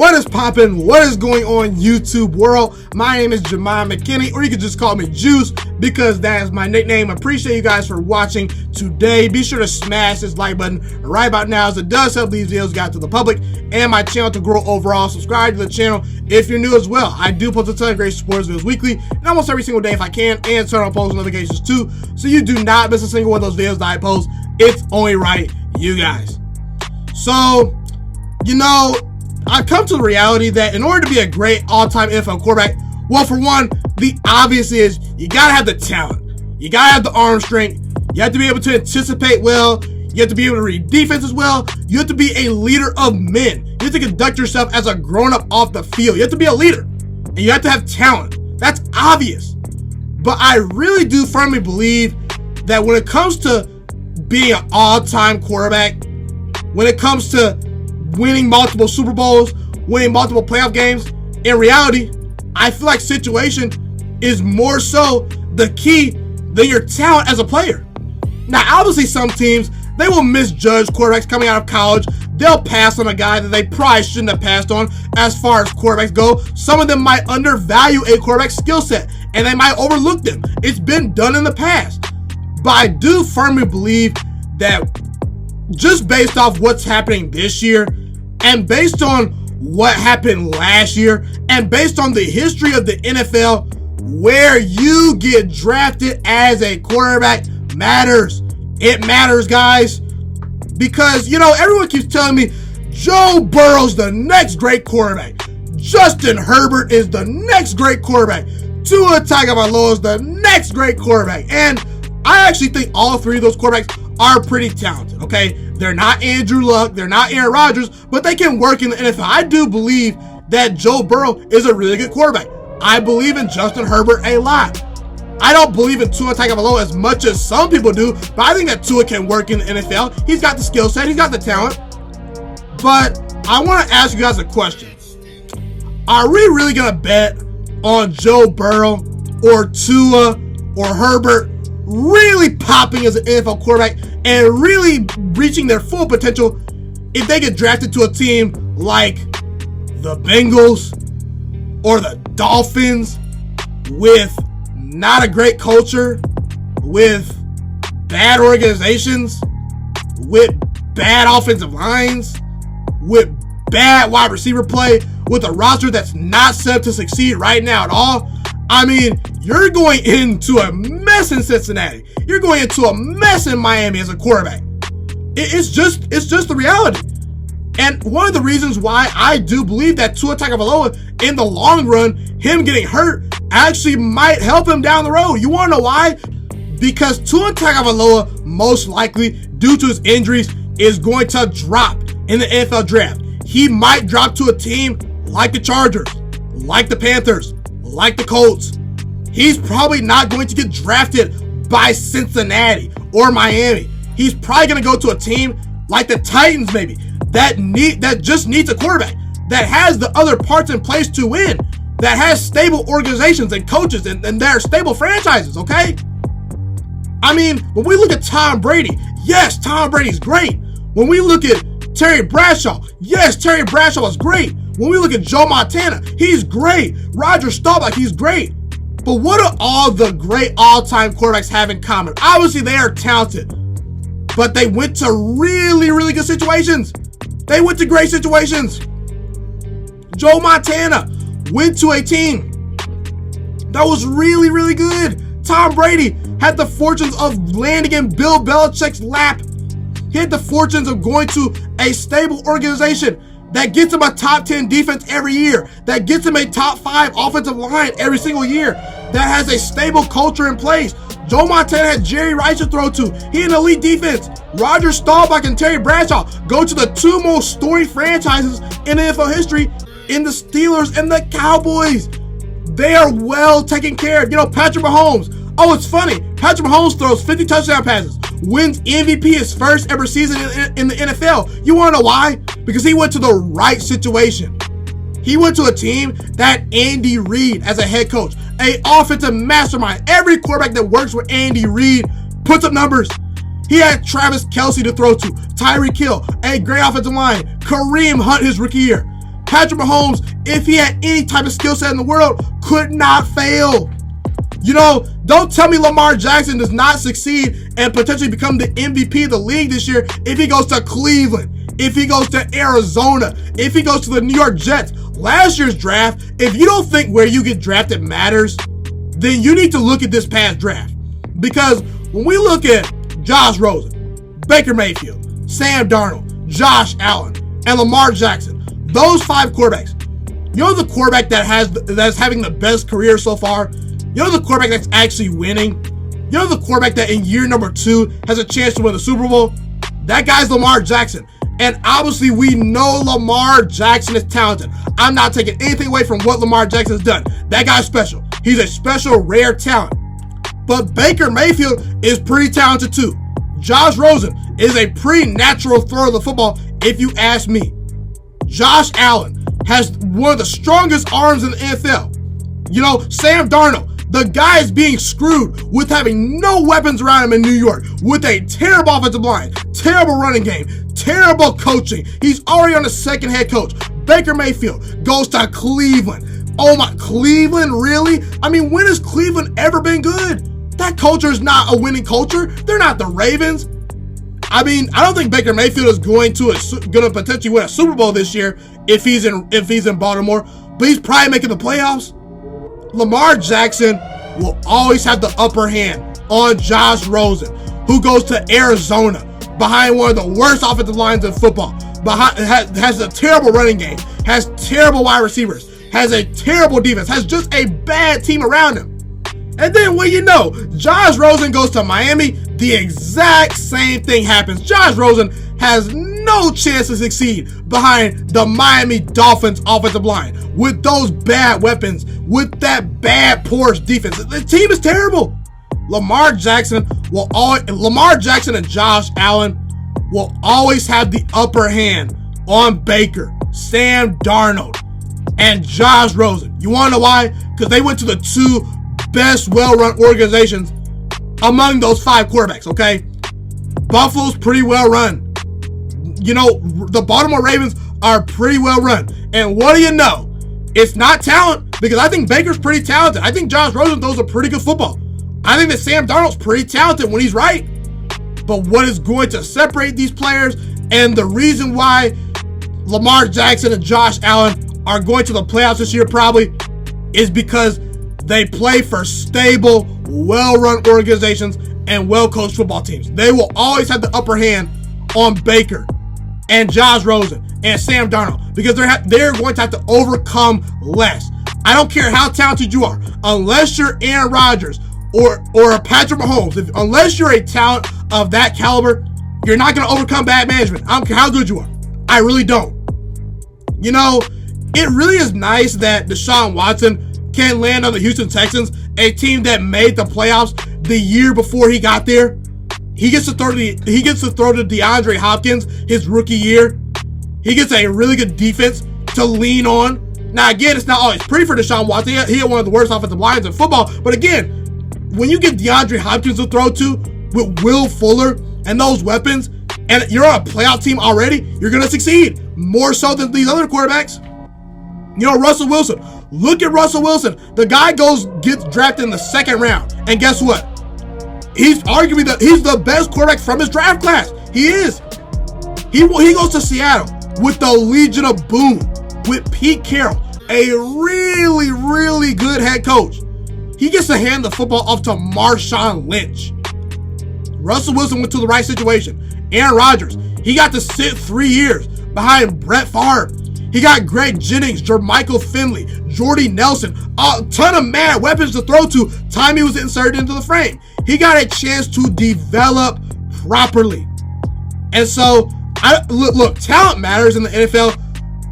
What is poppin'? What is going on, YouTube world? My name is Ghiman Mckinney, or you can just call me Juice because that is my nickname. Appreciate you guys for watching today. Be sure to smash this like button right about now, as it does help these videos get out to the public and my channel to grow overall. Subscribe to the channel if you're new as well. I do post a ton of great sports videos weekly and almost every single day if I can, and turn on post notifications too, so you do not miss a single one of those videos that I post. It's only right, you guys. So, you know, I've come to the reality that in order to be a great all-time NFL quarterback, well, for one, the obvious is you gotta have the talent. You gotta have the arm strength. You have to be able to anticipate well. You have to be able to read defenses well. You have to be a leader of men. You have to conduct yourself as a grown-up off the field. You have to be a leader. And you have to have talent. That's obvious. But I really do firmly believe that when it comes to being an all-time quarterback, when it comes to winning multiple Super Bowls, winning multiple playoff games, in reality, I feel like situation is more so the key than your talent as a player. Now, obviously, some teams, they will misjudge quarterbacks coming out of college. They'll pass on a guy that they probably shouldn't have passed on as far as quarterbacks go. Some of them might undervalue a quarterback's skill set, and they might overlook them. It's been done in the past. But I do firmly believe that just based off what's happening this year, and based on what happened last year, and based on the history of the NFL, where you get drafted as a quarterback matters. It matters, guys. Because, you know, everyone keeps telling me Joe Burrow's the next great quarterback. Justin Herbert is the next great quarterback. Tua Tagovailoa is the next great quarterback. And I actually think all three of those quarterbacks are pretty talented, okay? They're not Andrew Luck, they're not Aaron Rodgers, but they can work in the NFL. I do believe that Joe Burrow is a really good quarterback. I believe in Justin Herbert a lot. I don't believe in Tua Tagovailoa as much as some people do, but I think that Tua can work in the NFL. He's got the skill set, he's got the talent. But I want to ask you guys a question. Are we really going to bet on Joe Burrow or Tua or Herbert really popping as an NFL quarterback and really reaching their full potential if they get drafted to a team like the Bengals or the Dolphins with not a great culture, with bad organizations, with bad offensive lines, with bad wide receiver play, with a roster that's not set up to succeed right now at all? I mean, you're going into a mess in Cincinnati. You're going into a mess in Miami as a quarterback. It's just the reality. And one of the reasons why I do believe that Tua Tagovailoa, in the long run, him getting hurt actually might help him down the road. You want to know why? Because Tua Tagovailoa, most likely, due to his injuries, is going to drop in the NFL draft. He might drop to a team like the Chargers, like the Panthers, like the Colts. He's probably not going to get drafted by Cincinnati or Miami. He's probably going to go to a team like the Titans, maybe, that just needs a quarterback, that has the other parts in place to win, that has stable organizations and coaches and they're stable franchises, okay? I mean, when we look at Tom Brady, yes, Tom Brady's great. When we look at Terry Bradshaw, yes, Terry Bradshaw is great. When we look at Joe Montana, he's great. Rodgers, he's great. But what do all the great all-time quarterbacks have in common? Obviously, they are talented, but they went to really, really good situations. They went to great situations. Joe Montana went to a team that was really, really good. Tom Brady had the fortunes of landing in Bill Belichick's lap. He had the fortunes of going to a stable organization that gets him a top 10 defense every year, that gets him a top 5 offensive line every single year, that has a stable culture in place. Joe Montana had Jerry Rice to throw to. He had an elite defense. Rodgers, and Terry Bradshaw go to the two most storied franchises in NFL history, in the Steelers and the Cowboys. They are well taken care of. You know, Patrick Mahomes. Oh, it's funny. Patrick Mahomes throws 50 touchdown passes, wins MVP his first ever season in the NFL. You want to know why? Because he went to the right situation. He went to a team that Andy Reid as a head coach, an offensive mastermind. Every quarterback that works with Andy Reid puts up numbers. He had Travis Kelce to throw to, Tyreek Hill, a great offensive line, Kareem Hunt his rookie year. Patrick Mahomes, if he had any type of skill set in the world, could not fail. You know, don't tell me Lamar Jackson does not succeed and potentially become the MVP of the league this year if he goes to Cleveland, if he goes to Arizona, if he goes to the New York Jets. Last year's draft, if you don't think where you get drafted matters, then you need to look at this past draft. Because when we look at Josh Rosen, Baker Mayfield, Sam Darnold, Josh Allen, and Lamar Jackson, those 5 quarterbacks, you know the quarterback that's having the best career so far? You know the quarterback that's actually winning? You know the quarterback that in year number 2 has a chance to win the Super Bowl? That guy's Lamar Jackson. And obviously we know Lamar Jackson is talented. I'm not taking anything away from what Lamar Jackson has done. That guy's special. He's a special, rare talent. But Baker Mayfield is pretty talented too. Josh Rosen is a pretty natural thrower of the football, if you ask me. Josh Allen has one of the strongest arms in the NFL. You know, Sam Darnold, the guy is being screwed with having no weapons around him in New York, with a terrible offensive line, terrible running game, terrible coaching. He's already on the second head coach. Baker Mayfield goes to Cleveland. Oh my, Cleveland, really? I mean, when has Cleveland ever been good? That culture is not a winning culture. They're not the Ravens. I mean, I don't think Baker Mayfield is going to potentially win a Super Bowl this year if he's in Baltimore, but he's probably making the playoffs. Lamar Jackson will always have the upper hand on Josh Rosen, who goes to Arizona behind one of the worst offensive lines in football, has a terrible running game, has terrible wide receivers, has a terrible defense, has just a bad team around him. And then what you know, Josh Rosen goes to Miami, the exact same thing happens. Josh Rosen has no chance to succeed behind the Miami Dolphins offensive line with those bad weapons, with that bad porous defense. The team is terrible. Lamar Jackson and Josh Allen will always have the upper hand on Baker, Sam Darnold, and Josh Rosen. You want to know why? Because they went to the 2 best well-run organizations among those 5 quarterbacks, okay? Buffalo's pretty well-run. You know, the Baltimore Ravens are pretty well-run. And what do you know? It's not talent, because I think Baker's pretty talented. I think Josh Rosen throws a pretty good football. I think that Sam Darnold's pretty talented when he's right. But what is going to separate these players, and the reason why Lamar Jackson and Josh Allen are going to the playoffs this year probably, is because they play for stable, well-run organizations and well-coached football teams. They will always have the upper hand on Baker and Josh Rosen and Sam Darnold, because they're going to have to overcome less. I don't care how talented you are, unless you're Aaron Rodgers or a Patrick Mahomes, unless you're a talent of that caliber, you're not going to overcome bad management. I don't care how good you are. I really don't. You know, it really is nice that Deshaun Watson can land on the Houston Texans, a team that made the playoffs the year before he got there. He gets to throw to DeAndre Hopkins his rookie year. He gets a really good defense to lean on. Now, again, it's not always pretty for Deshaun Watson. He had one of the worst offensive lines in football. But again, when you get DeAndre Hopkins to throw to with Will Fuller and those weapons, and you're on a playoff team already, you're going to succeed more so than these other quarterbacks. You know, Russell Wilson. Look at Russell Wilson. The guy gets drafted in the 2nd round. And guess what? He's arguably he's the best quarterback from his draft class. He is. He goes to Seattle with the Legion of Boom, with Pete Carroll, a really, really good head coach. He gets to hand the football off to Marshawn Lynch. Russell Wilson went to the right situation. Aaron Rodgers, he got to sit 3 years behind Brett Favre. He got Greg Jennings, Jermichael Finley, Jordy Nelson, a ton of mad weapons to throw to. Time he was inserted into the frame. He got a chance to develop properly. And so, look, talent matters in the NFL,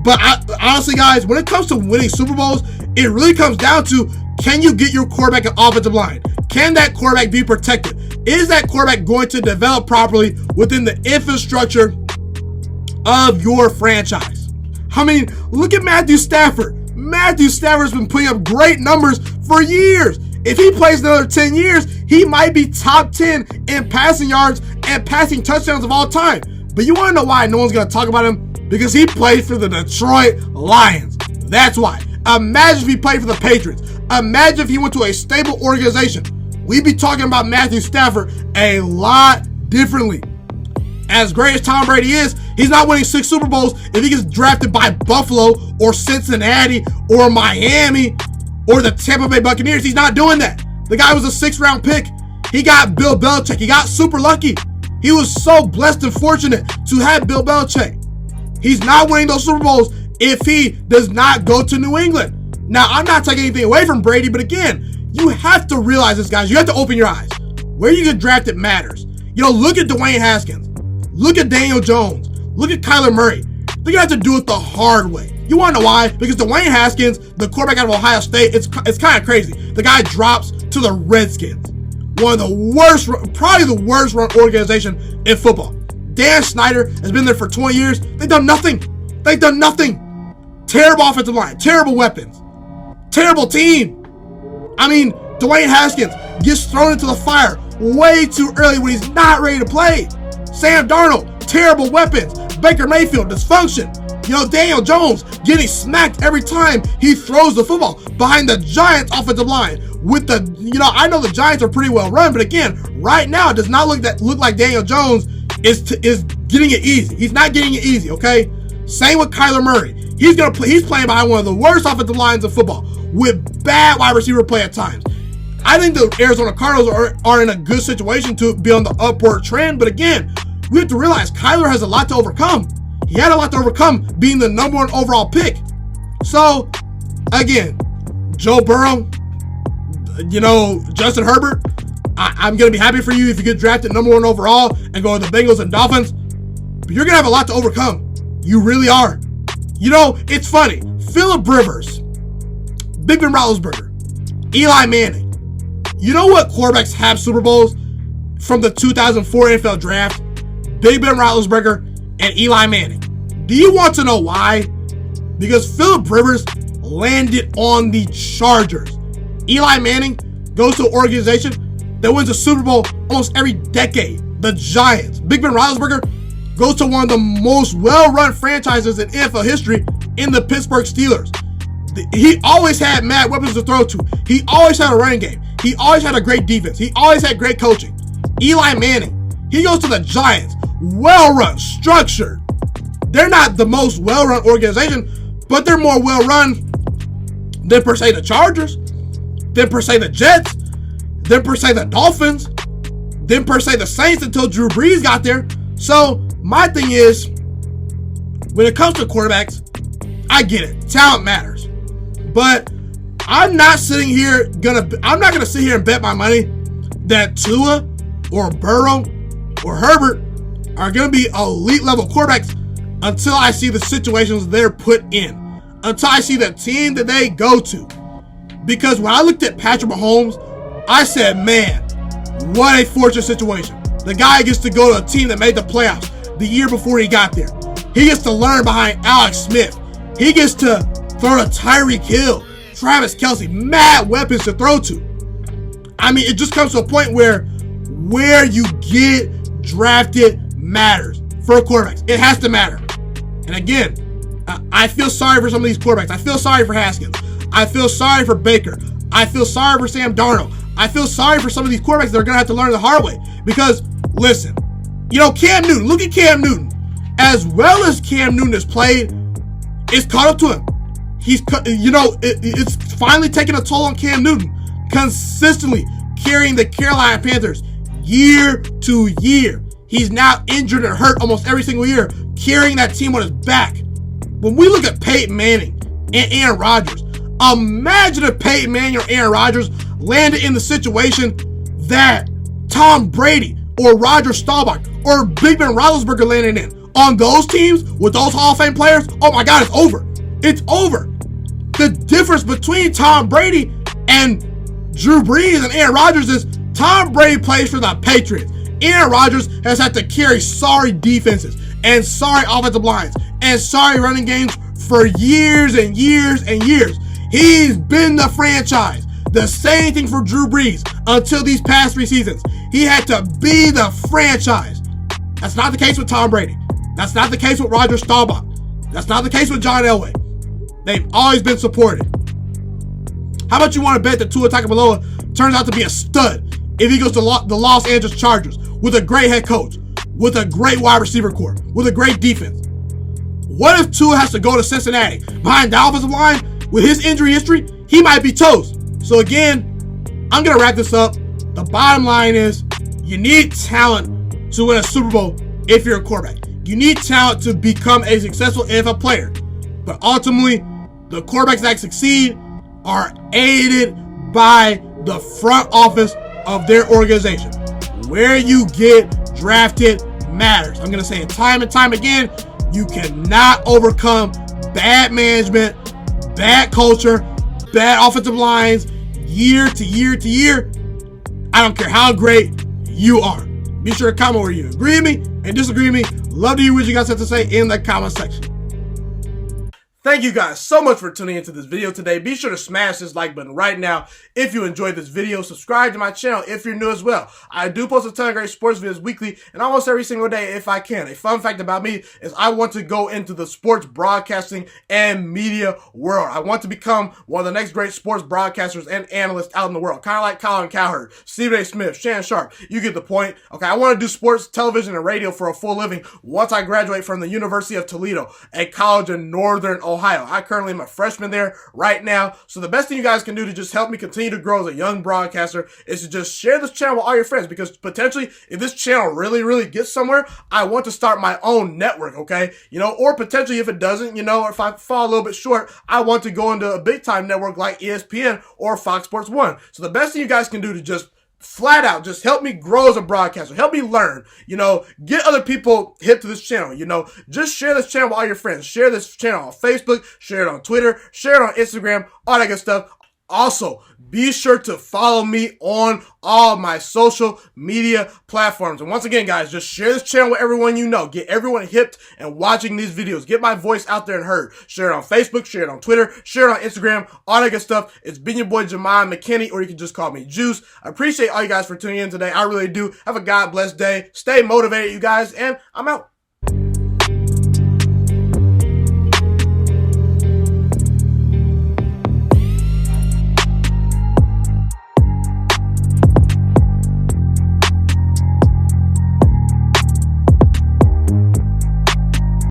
but honestly, guys, when it comes to winning Super Bowls, it really comes down to, can you get your quarterback an offensive line? Can that quarterback be protected? Is that quarterback going to develop properly within the infrastructure of your franchise? I mean, look at Matthew Stafford. Matthew Stafford's been putting up great numbers for years. If he plays another 10 years, he might be top 10 in passing yards and passing touchdowns of all time. But you want to know why no one's going to talk about him? Because he played for the Detroit Lions. That's why. Imagine if he played for the Patriots. Imagine if he went to a stable organization. We'd be talking about Matthew Stafford a lot differently. As great as Tom Brady is, he's not winning 6 Super Bowls if he gets drafted by Buffalo or Cincinnati or Miami or the Tampa Bay Buccaneers. He's not doing that. The guy was a 6th-round pick. He got Bill Belichick. He got super lucky. He was so blessed and fortunate to have Bill Belichick. He's not winning those Super Bowls if he does not go to New England. Now, I'm not taking anything away from Brady, but again, you have to realize this, guys. You have to open your eyes. Where you get drafted matters. Look at Dwayne Haskins. Look at Daniel Jones. Look at Kyler Murray. They're going to have to do it the hard way. You want to know why? Because Dwayne Haskins, the quarterback out of Ohio State, it's kind of crazy. The guy drops to the Redskins. One of the worst, probably the worst run organization in football. Dan Snyder has been there for 20 years. They've done nothing. They've done nothing. Terrible offensive line. Terrible weapons. Terrible team. I mean, Dwayne Haskins gets thrown into the fire way too early when he's not ready to play. Sam Darnold, terrible weapons. Baker Mayfield, dysfunction. Daniel Jones getting smacked every time he throws the football behind the Giants offensive line. With the, I know the Giants are pretty well run, but again, right now it does not look like Daniel Jones is getting it easy. He's not getting it easy, okay? Same with Kyler Murray. He's playing behind one of the worst offensive lines of football with bad wide receiver play at times. I think the Arizona Cardinals are in a good situation to be on the upward trend, but again, we have to realize Kyler has a lot to overcome. He had a lot to overcome being the number 1 overall pick. So, again, Joe Burrow, Justin Herbert, I'm going to be happy for you if you get drafted number 1 overall and go to the Bengals and Dolphins. But you're going to have a lot to overcome. You really are. It's funny. Phillip Rivers, Big Ben Roethlisberger, Eli Manning. You know what quarterbacks have Super Bowls from the 2004 NFL Draft? Big Ben Roethlisberger and Eli Manning. Do you want to know why? Because Phillip Rivers landed on the Chargers. Eli Manning goes to an organization that wins a Super Bowl almost every decade. The Giants. Big Ben Roethlisberger goes to one of the most well-run franchises in NFL history in the Pittsburgh Steelers. He always had mad weapons to throw to. He always had a running game. He always had a great defense. He always had great coaching. Eli Manning, he goes to the Giants. Well-run, structured. They're not the most well-run organization, but they're more well-run than per se the Chargers, than per se the Jets, than per se the Dolphins, than per se the Saints until Drew Brees got there. So my thing is, when it comes to quarterbacks, I get it. Talent matters. But I'm not gonna sit here and bet my money that Tua or Burrow or Herbert are gonna be elite level quarterbacks until I see the situations they're put in. Until I see the team that they go to. Because when I looked at Patrick Mahomes, I said, man, what a fortunate situation. The guy gets to go to a team that made the playoffs the year before he got there. He gets to learn behind Alex Smith. He gets to throw to Tyreek Hill, Travis Kelce, mad weapons to throw to. I mean, it just comes to a point where you get drafted matters for quarterbacks. It has to matter. And again, I feel sorry for some of these quarterbacks. I feel sorry for Haskins. I feel sorry for Baker. I feel sorry for Sam Darnold. I feel sorry for some of these quarterbacks that are going to have to learn the hard way. Because, listen, Cam Newton, look at Cam Newton. As well as Cam Newton has played, it's caught up to him. It's finally taking a toll on Cam Newton. Consistently carrying the Carolina Panthers year to year. He's now injured and hurt almost every single year, carrying that team on his back. When we look at Peyton Manning and Aaron Rodgers, imagine if Peyton Manning or Aaron Rodgers landed in the situation that Tom Brady or Roger Staubach or Big Ben Roethlisberger landed in. On those teams with those Hall of Fame players, oh my God, it's over. It's over. The difference between Tom Brady and Drew Brees and Aaron Rodgers is Tom Brady plays for the Patriots. Aaron Rodgers has had to carry sorry defenses and sorry offensive lines and sorry running games for years and years and years. He's been the franchise. The same thing for Drew Brees until these past 3 seasons. He had to be the franchise. That's not the case with Tom Brady. That's not the case with Roger Staubach. That's not the case with John Elway. They've always been supported. How about you want to bet that Tua Tagovailoa turns out to be a stud if he goes to the Los Angeles Chargers with a great head coach, with a great wide receiver core, with a great defense? What if Tua has to go to Cincinnati behind the offensive line? With his injury history, he might be toast. So again, I'm going to wrap this up. The bottom line is you need talent to win a Super Bowl if you're a quarterback. You need talent to become a successful NFL player. But ultimately, the quarterbacks that succeed are aided by the front office of their organization. Where you get drafted matters. I'm going to say it time and time again. You cannot overcome bad management, bad culture, bad offensive lines, year to year to year. I don't care how great you are. Be sure to comment where you agree with me and disagree with me. Love to hear what you guys have to say in the comment section. Thank you guys so much for tuning into this video today. Be sure to smash this like button right now if you enjoyed this video. Subscribe to my channel if you're new as well. I do post a ton of great sports videos weekly and almost every single day if I can. A fun fact about me is I want to go into the sports broadcasting and media world. I want to become one of the next great sports broadcasters and analysts out in the world. Kind of like Colin Cowherd, Stephen A. Smith, Shannon Sharp. You get the point. Okay, I want to do sports, television, and radio for a full living once I graduate from the University of Toledo, a college in Northern Ohio. I currently am a freshman there right now. So the best thing you guys can do to just help me continue to grow as a young broadcaster is to just share this channel with all your friends, because potentially if this channel really gets somewhere, I want to start my own network, okay? Or potentially if it doesn't, or if I fall a little bit short, I want to go into a big time network like ESPN or Fox Sports 1. So the best thing you guys can do to just flat out just help me grow as a broadcaster, help me learn, get other people hip to this channel, just share this channel with all your friends, share this channel on Facebook, share it on Twitter, share it on Instagram, all that good stuff. Also, be sure to follow me on all my social media platforms. And once again, guys, just share this channel with everyone you know. Get everyone hipped and watching these videos. Get my voice out there and heard. Share it on Facebook, share it on Twitter, share it on Instagram, all that good stuff. It's been your boy, Ghiman Mckinney, or you can just call me Juice. I appreciate all you guys for tuning in today. I really do. Have a God bless day. Stay motivated, you guys, and I'm out.